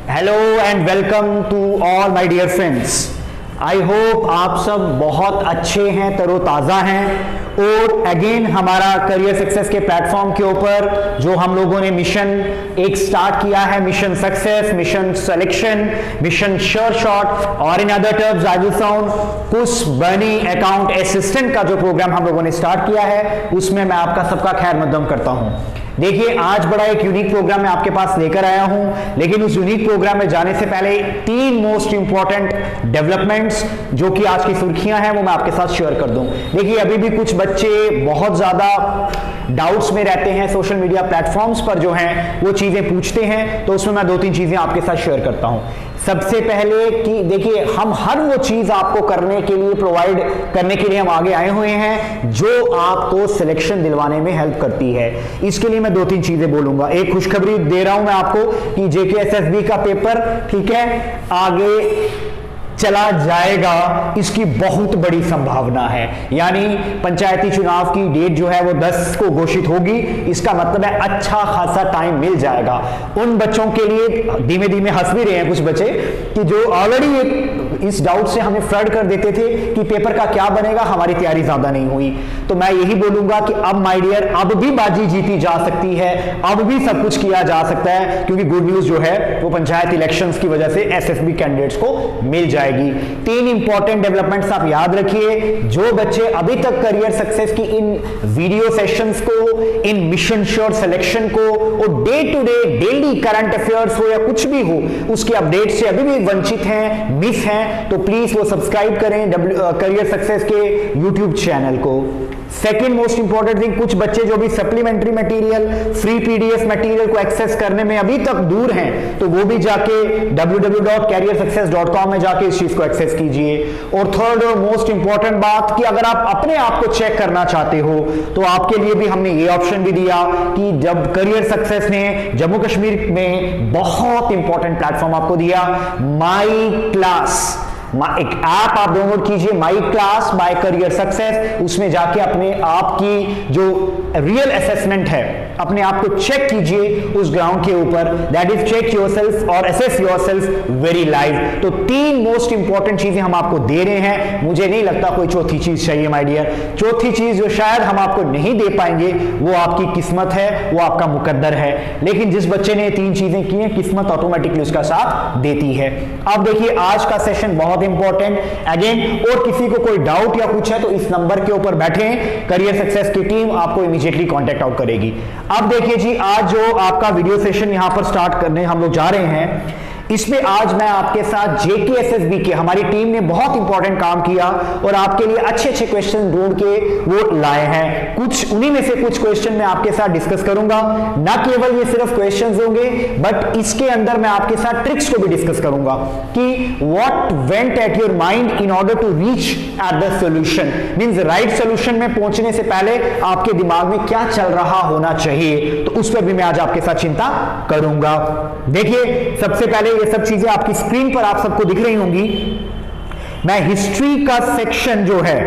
Hello and welcome to all my dear friends. I hope आप सब बहुत अच्छे हैं, तरोताज़ा हैं। और अगेन हमारा करियर सक्सेस के प्लेटफॉर्म के ऊपर जो हम लोगों ने मिशन एक स्टार्ट किया है, mission success, mission selection, mission sure shot, और in other terms I will sound कुछ बनी अकाउंट असिस्टेंट का जो प्रोग्राम हम लोगों ने स्टार्ट किया है, उसमें मैं आपका सबका खैर मकदम करता हूं। देखिए, आज बड़ा एक यूनिक प्रोग्राम मैं आपके पास लेकर आया हूं, लेकिन उस यूनिक प्रोग्राम में जाने से पहले 3 मोस्ट इंपॉर्टेंट डेवलपमेंट्स जो कि आज की सुर्खियां हैं वो मैं आपके साथ शेयर कर दूं। देखिए, अभी भी कुछ बच्चे बहुत ज्यादा डाउट्स में रहते हैं, सोशल मीडिया प्लेटफॉर्म्स पर जो हैं वो चीजें पूछते हैं, तो उसमें मैं 2-3 चीजें आपके साथ शेयर करता हूं। सबसे पहले कि देखिए, हम हर वो चीज आपको करने के लिए, प्रोवाइड करने के लिए हम आगे आए हुए हैं जो आपको सिलेक्शन दिलवाने में हेल्प करती है। इसके लिए मैं 2-3 चीजें बोलूंगा। एक खुशखबरी दे रहा हूं मैं आपको कि जेकेएसएसबी का पेपर, ठीक है, आगे चला जाएगा, इसकी बहुत बड़ी संभावना है। यानी पंचायती चुनाव की डेट जो है वो 10 को घोषित होगी। इसका मतलब है अच्छा खासा टाइम मिल जाएगा उन बच्चों के लिए। धीमे धीमे हंस भी रहे हैं कुछ बच्चे कि जो ऑलरेडी इस डाउट से हमें फ्लड कर देते थे कि पेपर का क्या बनेगा, हमारी तैयारी ज्यादा नहीं हुई। तो मैं यही बोलूंगा कि अब माय डियर, अब भी बाजी जीती जा सकती है, अब भी सब कुछ किया जा सकता है, क्योंकि गुड न्यूज जो है वो पंचायत इलेक्शंस की वजह से एसएसबी कैंडिडेट्स को मिल जाएगी। 3 इंपॉर्टेंट डेवलपमेंट्स आप याद रखिए। जो बच्चे अभी तक करियर सक्सेस की इन वीडियो सेशंस को, इन मिशन श्योर सिलेक्शन को और day to day daily current affairs हो या कुछ भी हो, उसके अपडेट से अभी भी वंचित हैं, मिस हैं, तो प्लीज वो सब्सक्राइब करें करियर सक्सेस के यूट्यूब चैनल को। सेकेंड मोस्ट इंपॉर्टेंट थिंग, कुछ बच्चे जो भी supplementary material, free PDF material को एक्सेस करने में अभी तक दूर हैं, तो वो भी जाके www.careersuccess.com में जाके इस चीज को एक्सेस कीजिए। और थर्ड और मोस्ट इंपॉर्टेंट बात कि अगर आप अपने आप को चेक करना चाहते हो तो आपके लिए भी हमने ये ऑप्शन भी दिया कि जब करियर सक्सेस ने जम्मू कश्मीर में बहुत इंपॉर्टेंट प्लेटफॉर्म आपको दिया, माई क्लास, एक ऐप आप डाउनलोड कीजिए, My Class by Career Success. उसमें जाके अपने आप की जो रियल असेसमेंट है, अपने आप को चेक कीजिए उस ग्राउंड के ऊपर, दैट इज चेक योरसेल्फ और असेस योरसेल्फ वेरी लाइव। तो 3 मोस्ट इंपॉर्टेंट चीजें हम आपको दे रहे हैं। मुझे नहीं लगता कोई चौथी चीज चाहिए माय डियर। चौथी चीज जो शायद हम आपको नहीं दे पाएंगे वो आपकी किस्मत है, वो आपका मुकद्दर है। लेकिन जिस बच्चे ने 3 चीजें की हैं, किस्मत ऑटोमेटिकली उसका साथ देती है। अब देखिए, आज का सेशन बहुत इंपॉर्टेंट अगेन, और किसी को कोई डाउट या कुछ है तो इस नंबर के ऊपर बैठे, करियर सक्सेस की टीम आपको इमीडिएटली कांटेक्ट आउट करेगी। अब देखिए जी, आज जो आपका वीडियो सेशन यहां पर स्टार्ट करने हम लोग जा रहे हैं, इसमें आज मैं आपके साथ जेकेएसएसबी के, हमारी टीम ने बहुत इंपॉर्टेंट काम किया और आपके लिए अच्छे अच्छे क्वेश्चन ढूंढ के वो लाए हैं। कुछ उन्हीं में से कुछ क्वेश्चन मैं आपके साथ डिस्कस करूंगा। ना केवल ये सिर्फ क्वेश्चंस होंगे, बट इसके अंदर मैं आपके साथ ट्रिक्स को भी डिस्कस करूंगा कि what went at your mind in order to reach at the solution, means right solution में पहुंचने से पहले आपके दिमाग में क्या चल रहा होना चाहिए। तो उस पर भी मैं आज आपके साथ चिंता करूंगा। देखिए, सबसे पहले ये सब चीजें आपकी स्क्रीन पर आप सबको दिख रही होंगी। मैं हिस्ट्री का सेक्शन जो है,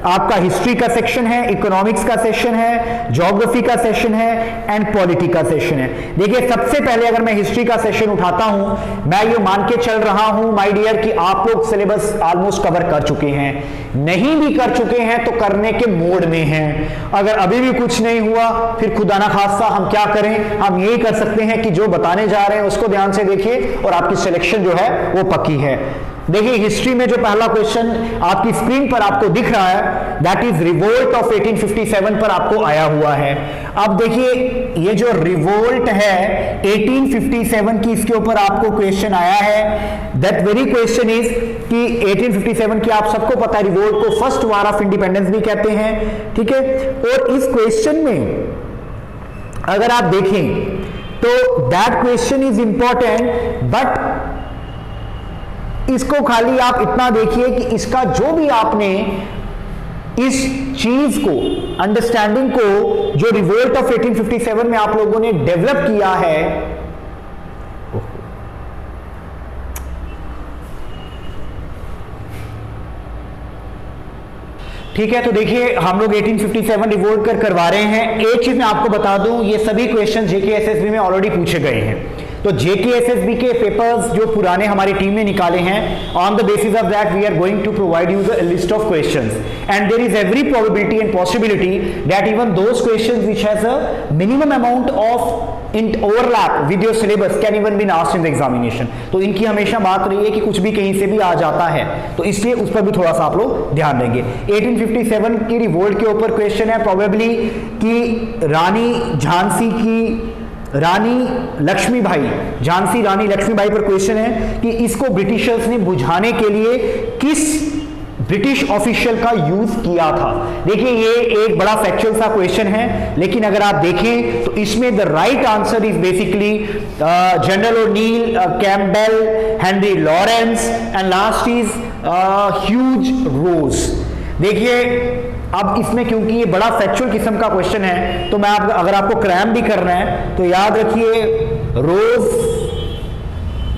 आपका हिस्ट्री का सेक्शन है, इकोनॉमिक्स का सेक्शन है, ज्योग्राफी का सेक्शन है एंड पॉलिटी का सेक्शन है। देखिए, सबसे पहले अगर मैं हिस्ट्री का सेक्शन उठाता हूं, मैं ये मान के चल रहा हूं माय डियर कि आप लोग सिलेबस ऑलमोस्ट कवर कर चुके हैं। नहीं भी कर चुके हैं तो करने के मोड में हैं। अगर अभी भी कुछ नहीं हुआ, फिर खुदा ना खास्ता हम क्या करें, हम यही कर सकते हैं कि जो बताने जा रहे हैं उसको ध्यान से देखिए और आपकी सिलेक्शन जो है वो पक्की है। देखिए, हिस्ट्री में जो पहला क्वेश्चन आपकी स्क्रीन पर आपको दिख रहा है, दैट इज रिवोल्ट ऑफ 1857 पर आपको आया हुआ है। अब देखिए, ये जो रिवोल्ट है 1857 की, इसके ऊपर आपको क्वेश्चन आया है। दैट वेरी क्वेश्चन इज कि 1857 की आप सबको पता है, रिवोल्ट को फर्स्ट वार ऑफ इंडिपेंडेंस भी कहते हैं, ठीक है। और इस क्वेश्चन में अगर आप देखें तो that question is important, but इसको खाली आप इतना देखिए कि इसका जो भी आपने इस चीज को, अंडरस्टैंडिंग को, जो रिवोल्ट ऑफ 1857 में आप लोगों ने डेवलप किया है, ठीक है। तो देखिए, हम लोग 1857 रिवोल्ट करवा रहे हैं। एक चीज मैं आपको बता दूं, ये सभी क्वेश्चन जेकेएसएसबी में ऑलरेडी पूछे गए हैं। तो JKSSB के पेपर्स जो पुराने हमारी टीम ने निकाले हैं, on the basis of that we are going to provide you the list of questions and there is every probability and possibility that even those questions which has a minimum amount of in overlap with your syllabus can even be asked in the examination. तो इनकी हमेशा बात रही है कि कुछ भी कहीं से भी आ जाता है, तो इसलिए उस पर भी थोड़ा सा आप लोग ध्यान देंगे। 1857 की रिवोल्ट के ऊपर क्वेश्चन है प्रोबेबली कि रानी झांसी की रानी लक्ष्मीबाई, झांसी रानी लक्ष्मीबाई पर क्वेश्चन है कि इसको ब्रिटिशर्स ने बुझाने के लिए किस ब्रिटिश ऑफिशियल का यूज किया था। देखिए ये एक बड़ा फैक्चुअल सा क्वेश्चन है, लेकिन अगर आप देखें तो इसमें the right answer is basically General O'Neill, Campbell, Henry Lawrence and last is Hugh Rose. देखिए अब इसमें क्योंकि ये बड़ा फैक्चुअल किस्म का क्वेश्चन है, तो मैं अगर आपको क्रैम भी करना है तो याद रखिए रोज,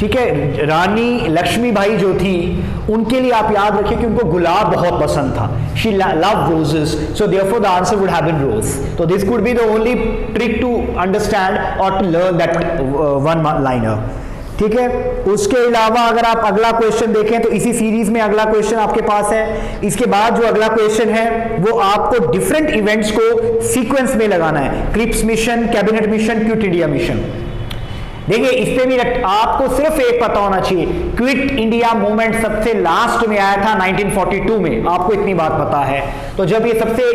ठीक है, रानी लक्ष्मीबाई जो थी उनके लिए आप याद रखिए कि उनको गुलाब बहुत पसंद था, she love roses, so therefore the answer would have been rose. तो this could be the only trick to understand और to learn that one liner, ठीक है। उसके अलावा अगर आप अगला क्वेश्चन देखें तो इसी सीरीज में अगला क्वेश्चन आपके पास है। इसके बाद जो अगला क्वेश्चन है वो आपको डिफरेंट इवेंट्स को सीक्वेंस में लगाना है, Cripps mission, cabinet mission, quit India mission. देखिए इस पे भी आपको सिर्फ एक पता होना चाहिए, क्विट इंडिया मूवमेंट सबसे लास्ट में आया था 1942 में, आपको इतनी बात पता है। तो जब ये सबसे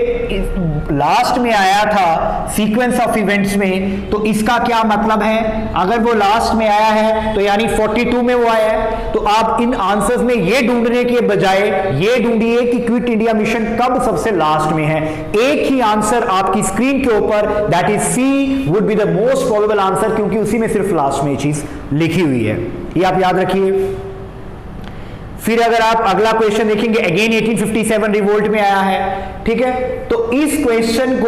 लास्ट में आया था सीक्वेंस ऑफ इवेंट्स में, तो इसका क्या मतलब है, अगर वो लास्ट में आया है तो यानी 42 में वो आया है, तो आप इन आंसर्स में ये ढूंढने के बजाय ये ढूंढिए कि क्विट इंडिया मिशन कब सबसे लास्ट में है। एक ही आंसर आपकी स्क्रीन के ऊपर, that is C would be the most probable answer, क्योंकि उसी में सिर्फ लास्ट में ये चीज लिखी हुई है, ये आप याद रखिए। फिर अगर आप अगला क्वेश्चन देखेंगे, अगेन 1857 रिवोल्ट में आया है, ठीक है। तो इस क्वेश्चन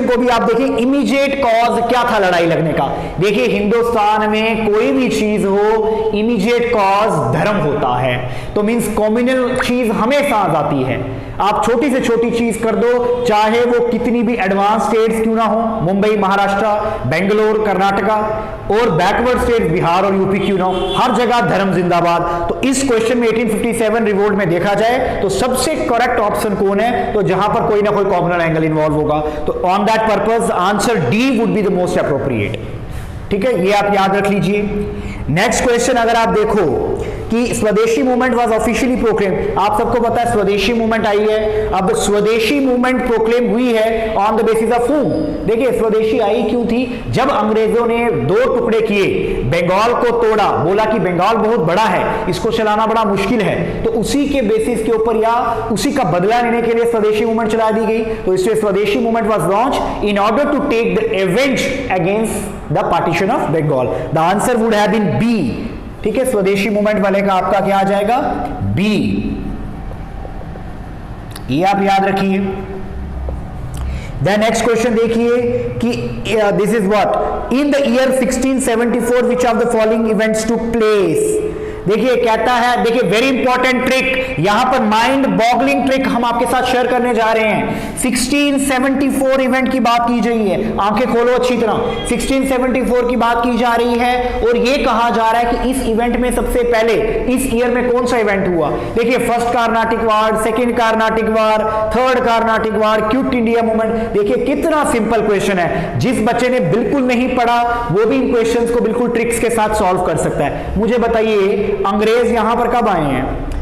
को भी आप देखिए, इमीडिएट कॉज क्या था लड़ाई लगने का। देखिए हिंदुस्तान में कोई भी चीज हो, इमीडिएट कॉज धर्म होता है, तो मींस कॉम्युनल चीज हमेशा आ जाती है। आप छोटी से छोटी चीज कर दो, चाहे वो कितनी भी एडवांस स्टेट्स क्यों ना हो, मुंबई, महाराष्ट्र, बेंगलोर, कर्नाटका, और बैकवर्ड स्टेट बिहार और यूपी क्यों ना हो, हर जगह धर्म जिंदाबाद। तो इस क्वेश्चन में 1857 रिवोल्ट में देखा जाए तो सबसे करेक्ट ऑप्शन कौन है, तो जहां पर कोई ना कोई कॉम्युनल एंगल इन्वॉल्व होगा, तो on that purpose answer D would be the most appropriate, ठीक है, ये आप याद रख लीजिए। नेक्स्ट क्वेश्चन अगर आप देखो कि स्वदेशी मूवमेंट वाज ऑफिशियली प्रोक्लेम, आप सबको पता है स्वदेशी मूवमेंट आई है। अब स्वदेशी मूवमेंट प्रोक्लेम हुई है on the basis of whom. देखिए स्वदेशी आई क्यों थी, जब अंग्रेजों ने दो टुकड़े किए, बंगाल को तोड़ा, बोला कि बंगाल बहुत बड़ा है, इसको चलाना बड़ा मुश्किल है, तो उसी के बेसिस के ऊपर या उसी का बदला लेने के लिए स्वदेशी मूवमेंट चला दी गई। तो इसलिए Swadeshi movement was launch in order to take the revenge against the partition of Bengal. The answer would have been B, ठीक है, स्वदेशी मूवमेंट वाले का आपका क्या आ जाएगा, बी, ये आप याद रखिए। देन नेक्स्ट क्वेश्चन देखिए कि this is what, in the year 1674 which of the following events took place. देखिए कहता है, देखिए वेरी इंपॉर्टेंट ट्रिक, यहां पर माइंड बॉगलिंग ट्रिक हम आपके साथ शेयर करने जा रहे हैं। 1674 इवेंट की बात की गई है, आंखें खोलो अच्छी तरह, 1674 की बात की जा रही है और ये कहा जा रहा है कि इस इवेंट में सबसे पहले इस ईयर में कौन सा इवेंट हुआ। देखिए फर्स्ट कार्नाटिक वार, सेकेंड कार्नाटिक वार, थर्ड कार्नाटिक वार, क्विट इंडिया मूवमेंट। देखिए कितना सिंपल क्वेश्चन है, जिस बच्चे ने बिल्कुल नहीं पढ़ा वो भी इन क्वेश्चंस को बिल्कुल ट्रिक्स के साथ सॉल्व कर सकता है। मुझे बताइए अंग्रेज यहां पर कब आए हैं,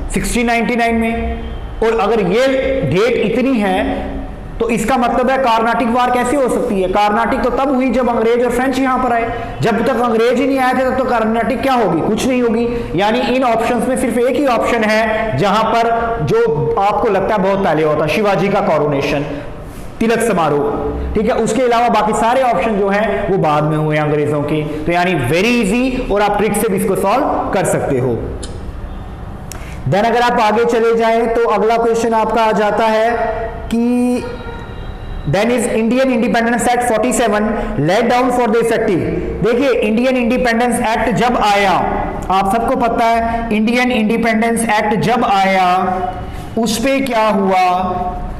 1699 में, और अगर ये डेट इतनी है तो इसका मतलब है कार्नाटिक वार कैसे हो सकती है। कार्नाटिक तो तब हुई जब अंग्रेज और फ्रेंच यहां पर आए, जब तक अंग्रेज ही नहीं आए थे तब तो कार्नाटिक क्या होगी, कुछ नहीं होगी। यानी इन ऑप्शंस में सिर्फ एक ही ऑप्शन है जहां पर जो आपको लगता है बहुत पहले होता, शिवाजी का कोरोनेशन, तिलक समारोह, ठीक है। उसके अलावा बाकी सारे ऑप्शन जो हैं वो बाद में हुए अंग्रेजों के। तो यानी वेरी इजी, और आप ट्रिक से भी इसको सॉल्व कर सकते हो। देन अगर आप आगे चले जाएं तो अगला क्वेश्चन आपका आ जाता है कि then is Indian independence act 47 let down for the effective. देखिए इंडियन इंडिपेंडेंस एक्ट जब आया, आप सबको पता है इंडियन इंडिपेंडेंस एक्ट जब आया उस पे क्या हुआ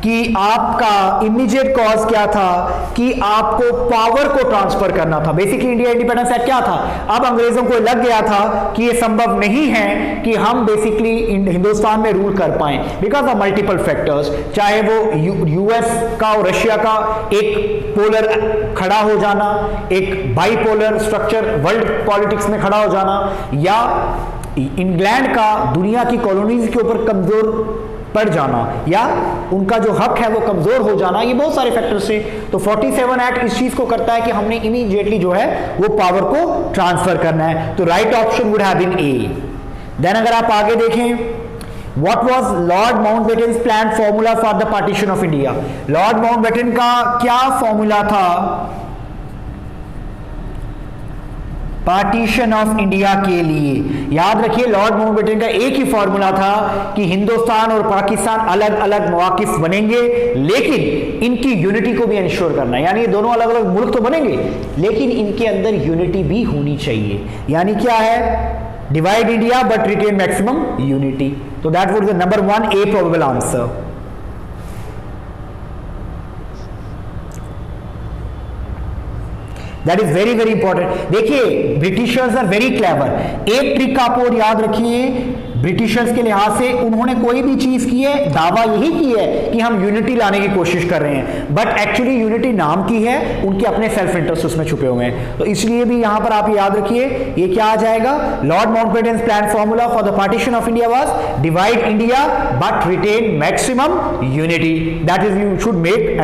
कि आपका इमीडिएट कॉज क्या था कि आपको पावर को ट्रांसफर करना था। बेसिकली इंडिया इंडिपेंडेंस एक्ट क्या था, अब अंग्रेजों को लग गया था कि ये संभव नहीं है कि हम बेसिकली हिंदुस्तान में रूल कर पाए बिकॉज ऑफ मल्टीपल फैक्टर्स, चाहे वो यूएस का और रशिया का एक पोलर खड़ा हो जाना, एक बाइपोलर स्ट्रक्चर वर्ल्ड पॉलिटिक्स में खड़ा हो जाना, या इंग्लैंड का दुनिया की कॉलोनीज के ऊपर कमजोर पड़ जाना, या उनका जो हक है वो कमजोर हो जाना, ये बहुत सारे फैक्टर्स से। तो 47 एक्ट इस चीज को करता है कि हमने इमीडिएटली जो है वो पावर को ट्रांसफर करना है। तो right option would have been A. Then अगर आप आगे देखें, What was Lord Mountbatten's planned formula for the partition of India? Lord Mountbatten का क्या फॉर्मूला था पार्टीशन ऑफ इंडिया के लिए? याद रखिए, लॉर्ड माउंटबेटन का एक ही फॉर्मूला था कि हिंदुस्तान और पाकिस्तान अलग अलग मवाकिफ बनेंगे, लेकिन इनकी यूनिटी को भी इंश्योर करना है। यानी ये दोनों अलग अलग मुल्क तो बनेंगे, लेकिन इनके अंदर यूनिटी भी होनी चाहिए। यानी क्या है? Divide India but retain maximum unity. तो that would be number 1 a probable answer. That is very very important. देखिए, ब्रिटिशर्स आर वेरी क्लेवर। एक ट्रिक आप और याद रखिए, ब्रिटिशर्स के लिहाज से उन्होंने कोई भी चीज की है, दावा यही की है कि हम यूनिटी लाने की कोशिश कर रहे हैं, बट एक्चुअली यूनिटी नाम की है, उनके अपने सेल्फ इंटरेस्ट उसमें छुपे हुए हैं। तो इसलिए भी यहां पर आप याद रखिए, ये क्या आ जाएगा? Lord Mountbatten's plan formula for the partition of India was divide India but retain maximum unity. That is you should make